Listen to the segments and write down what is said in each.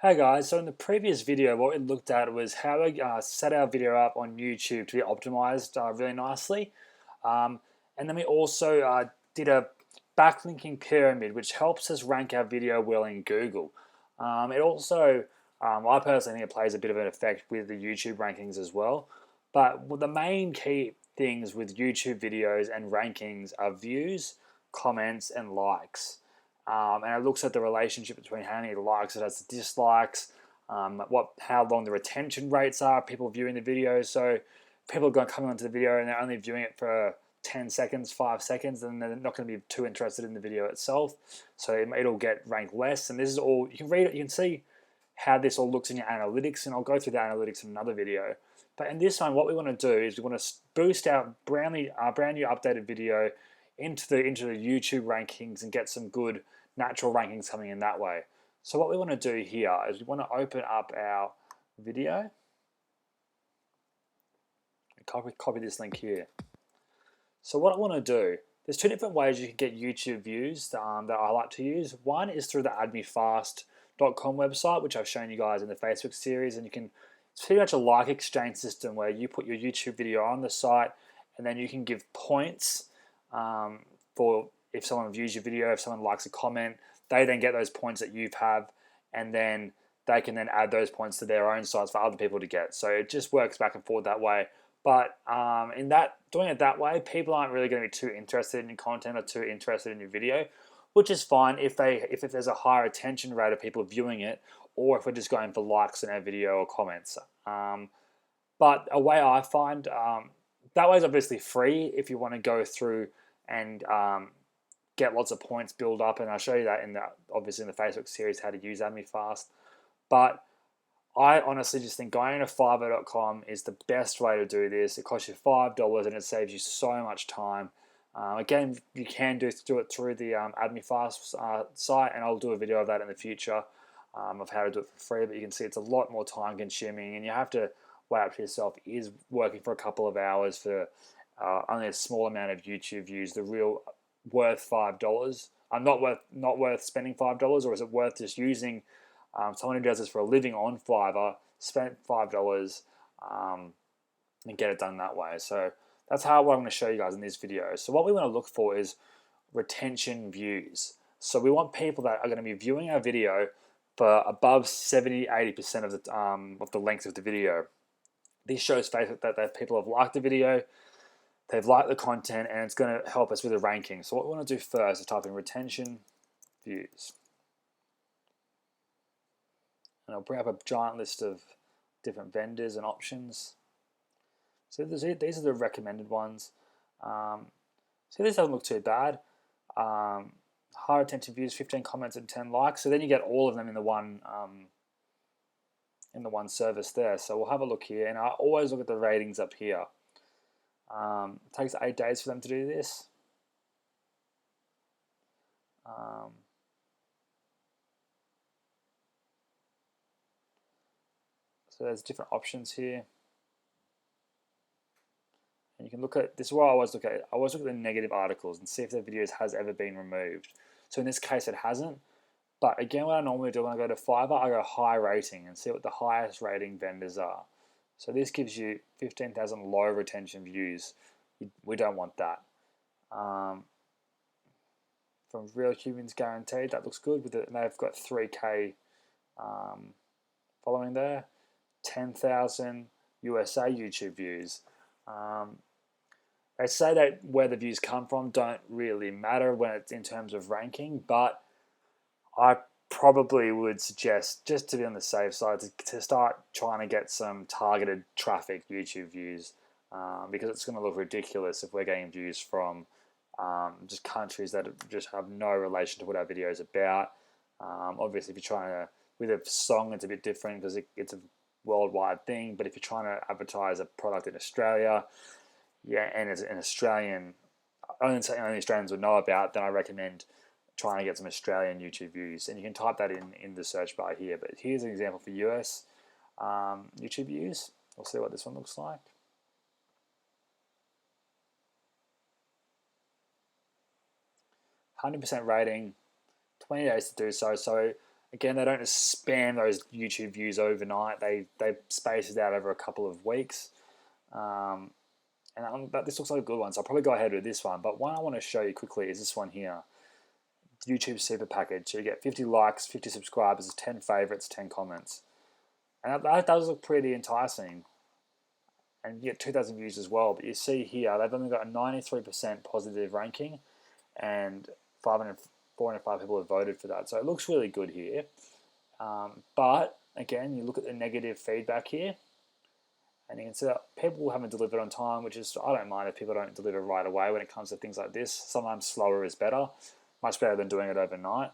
Hey guys, so in the previous video what we looked at was how we set our video up on YouTube to be optimized really nicely. Um, and then we also did a backlinking pyramid which helps us rank our video well in Google. It also, I personally think it plays a bit of an effect with the YouTube rankings as well. But the main key things with YouTube videos and rankings are views, comments, and likes. And it looks at the relationship between how many likes it has to dislikes, how long the retention rates are, people viewing the video. So people are going to come onto the video and they're only viewing it for 10 seconds, 5 seconds, and they're not going to be too interested in the video itself. So it'll get ranked less. And this is all, you can read it, you can see how this all looks in your analytics, and I'll go through the analytics in another video. But in this one, what we want to do is we want to boost our brand new updated video into the YouTube rankings and get some good natural rankings coming in that way. So what we want to do here is we want to open up our video. Copy this link here. So what I want to do, there's two different ways you can get YouTube views that I like to use. One is through the admefast.com website, which I've shown you guys in the Facebook series, and it's pretty much a like exchange system where you put your YouTube video on the site, and then you can give points for if someone views your video, if someone likes a comment, they then get those points that you have, and then they can then add those points to their own sites for other people to get. So it just works back and forth that way. But doing it that way, people aren't really going to be too interested in your content or too interested in your video, which is fine if there's a higher attention rate of people viewing it, or if we're just going for likes in our video or comments. But a way I find that way is obviously free if you want to go through and get lots of points build up, and I'll show you that obviously in the Facebook series how to use AdmiFast. But I honestly just think going to Fiverr.com is the best way to do this. It costs you $5 and it saves you so much time. Again, you can do it through the AdmiFast site, and I'll do a video of that in the future of how to do it for free. But you can see it's a lot more time consuming, and you have to weigh up to yourself, is working for a couple of hours for only a small amount of YouTube views the real worth $5? Not worth spending $5, or is it worth just using someone who does this for a living on Fiverr, spent $5 and get it done that way? So that's what I'm going to show you guys in this video. So what we want to look for is retention views. So we want people that are going to be viewing our video for above 70-80% of the length of the video. This shows Facebook that people have liked the video, they've liked the content, and it's going to help us with the ranking. So what we want to do first is type in retention views. And I'll bring up a giant list of different vendors and options. So these are the recommended ones. So this doesn't look too bad. High retention views, 15 comments and 10 likes. So then you get all of them in the one service there. So we'll have a look here, and I always look at the ratings up here. It takes 8 days for them to do this. So there's different options here. And you can look at, this is what I always look at. I always look at the negative articles and see if the videos has ever been removed. So in this case it hasn't. But again, what I normally do when I go to Fiverr, I go high rating and see what the highest rating vendors are. So this gives you 15,000 low retention views. We don't want that. From Real Humans Guaranteed, that looks good. And they've got 3K following there. 10,000 USA YouTube views. They say that where the views come from don't really matter when it's in terms of ranking, but I probably would suggest, just to be on the safe side, to start trying to get some targeted traffic YouTube views, because it's going to look ridiculous if we're getting views from just countries that just have no relation to what our video is about. Obviously, if you're trying to, with a song, it's a bit different because it's a worldwide thing. But if you're trying to advertise a product in Australia, and it's an Australian, only Australians would know about, then I recommend trying to get some Australian YouTube views. And you can type that in the search bar here. But here's an example for US YouTube views. We'll see what this one looks like. 100% rating, 20 days to do so. So Again, they don't just spam those YouTube views overnight. They space it out over a couple of weeks. But this looks like a good one, so I'll probably go ahead with this one. But one I want to show you quickly is this one here. YouTube Super Package. So you get 50 likes, 50 subscribers, 10 favorites, 10 comments. And that does look pretty enticing. And you get 2,000 views as well. But you see here, they've only got a 93% positive ranking, and 405 people have voted for that. So it looks really good here. But again, you look at the negative feedback here, and you can see that people haven't delivered on time, which is, I don't mind if people don't deliver right away when it comes to things like this. Sometimes slower is better, much better than doing it overnight.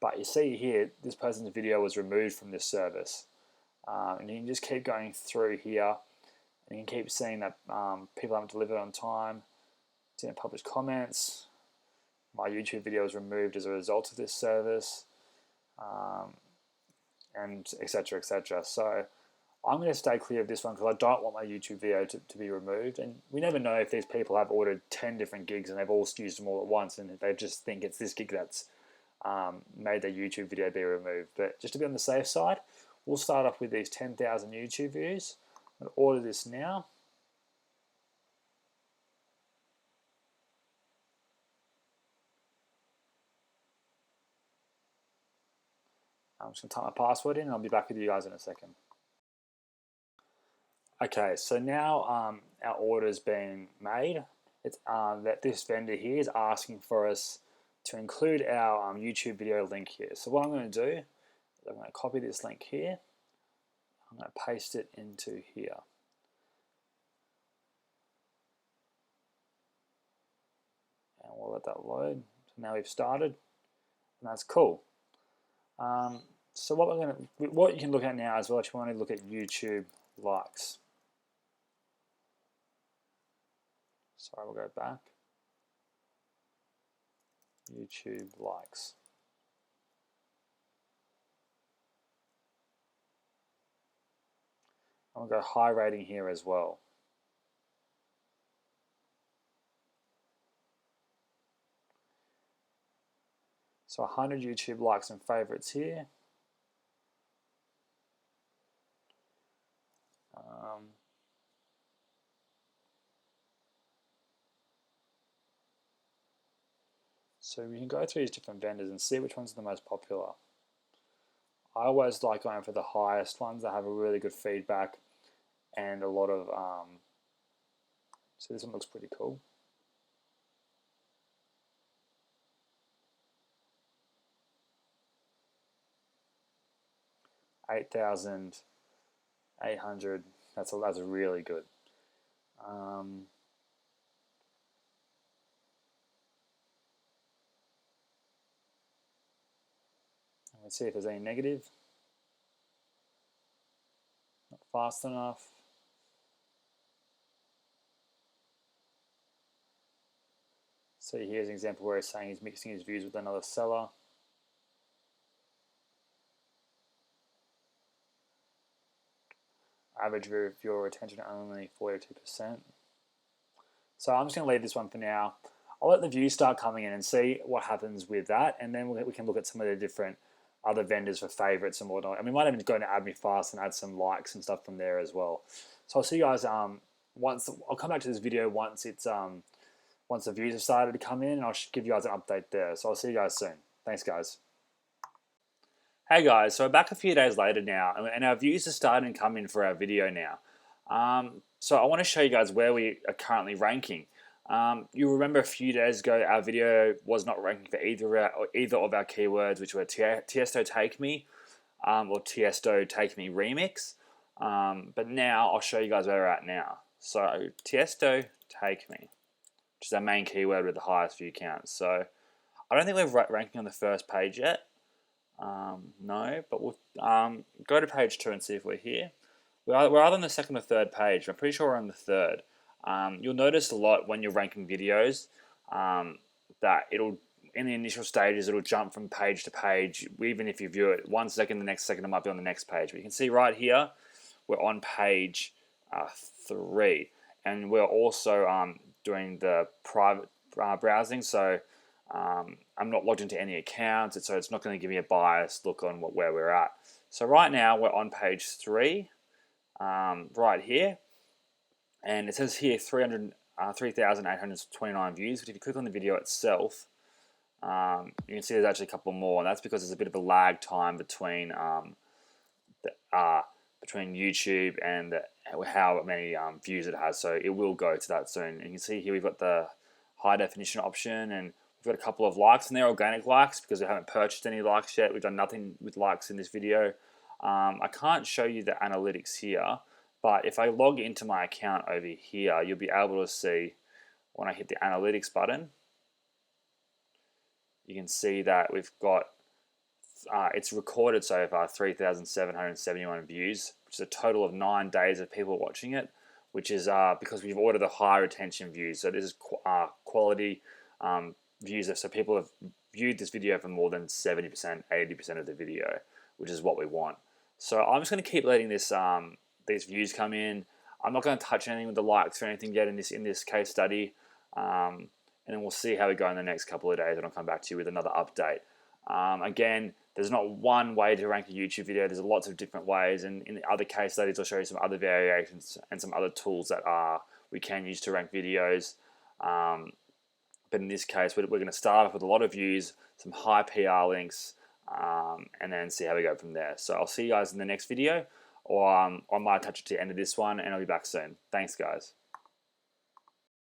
But you see here, this person's video was removed from this service. And you can just keep going through here, and you can keep seeing that people haven't delivered on time. Didn't publish comments. My YouTube video was removed as a result of this service, and etc. etc. So I'm going to stay clear of this one because I don't want my YouTube video to be removed. And we never know if these people have ordered 10 different gigs and they've all used them all at once, and they just think it's this gig that's made their YouTube video be removed. But just to be on the safe side, we'll start off with these 10,000 YouTube views. I'm going to order this now. I'm just going to type my password in and I'll be back with you guys in a second. Okay, so now our order's been made. It's that this vendor here is asking for us to include our YouTube video link here. So what I'm going to do is I'm going to copy this link here. I'm going to paste it into here. And we'll let that load. So now we've started, and that's cool. So what you can look at now as well, if you want to look at YouTube likes. Sorry, we'll go back. YouTube likes. I'll go high rating here as well. So 100 YouTube likes and favorites here. So we can go through these different vendors and see which ones are the most popular. I always like going for the highest ones that have a really good feedback and a lot of, so this one looks pretty cool. $8,800. That's really good. Let's see if there's any negative. Not fast enough. So here's an example where he's saying he's mixing his views with another seller. Average viewer retention only 42%. So I'm just going to leave this one for now. I'll let the views start coming in and see what happens with that, and then we can look at some of the different other vendors for favorites and whatnot. And we might even go to Add Me Fast and add some likes and stuff from there as well. So I'll see you guys once. I'll come back to this video once it's once the views have started to come in, and I'll give you guys an update there. So I'll see you guys soon. Thanks, guys. Hey guys, so we're back a few days later now, and our views are starting to come in for our video now. So I want to show you guys where we are currently ranking. You remember a few days ago our video was not ranking for either of our keywords, which were Tiesto Take Me or Tiesto Take Me Remix. But now I'll show you guys where we're at now. So Tiesto Take Me, which is our main keyword with the highest view count. So I don't think we're ranking on the first page yet. No, but we'll go to page 2 and see if we're here. We're either on the second or third page. I'm pretty sure we're on the third. You'll notice a lot when you're ranking videos that it'll, in the initial stages, it'll jump from page to page. Even if you view it 1 second, the next second it might be on the next page. But you can see right here, we're on page 3. And we're also doing the private browsing. So I'm not logged into any accounts, so it's not going to give me a biased look on where we're at. So right now we're on page 3, right here, and it says here 3,829 views. But if you click on the video itself, you can see there's actually a couple more, and that's because there's a bit of a lag time between between YouTube and how many views it has. So it will go to that soon. And you can see here we've got the high definition option, and we've got a couple of likes, and they're organic likes because we haven't purchased any likes yet. We've done nothing with likes in this video. I can't show you the analytics here, but if I log into my account over here, you'll be able to see when I hit the analytics button, you can see that we've got it's recorded so far 3,771 views, which is a total of 9 days of people watching it, which is because we've ordered the high retention views. So this is quality views, so people have viewed this video for more than 70%, 80% of the video, which is what we want. So I'm just going to keep letting this these views come in. I'm not going to touch anything with the likes or anything yet in this case study, and then we'll see how we go in the next couple of days, and I'll come back to you with another update. Again, there's not one way to rank a YouTube video. There's lots of different ways, and in the other case studies, I'll show you some other variations and some other tools that we can use to rank videos. But in this case, we're going to start off with a lot of views, some high PR links, and then see how we go from there. So I'll see you guys in the next video, or I might touch it to the end of this one, and I'll be back soon. Thanks, guys.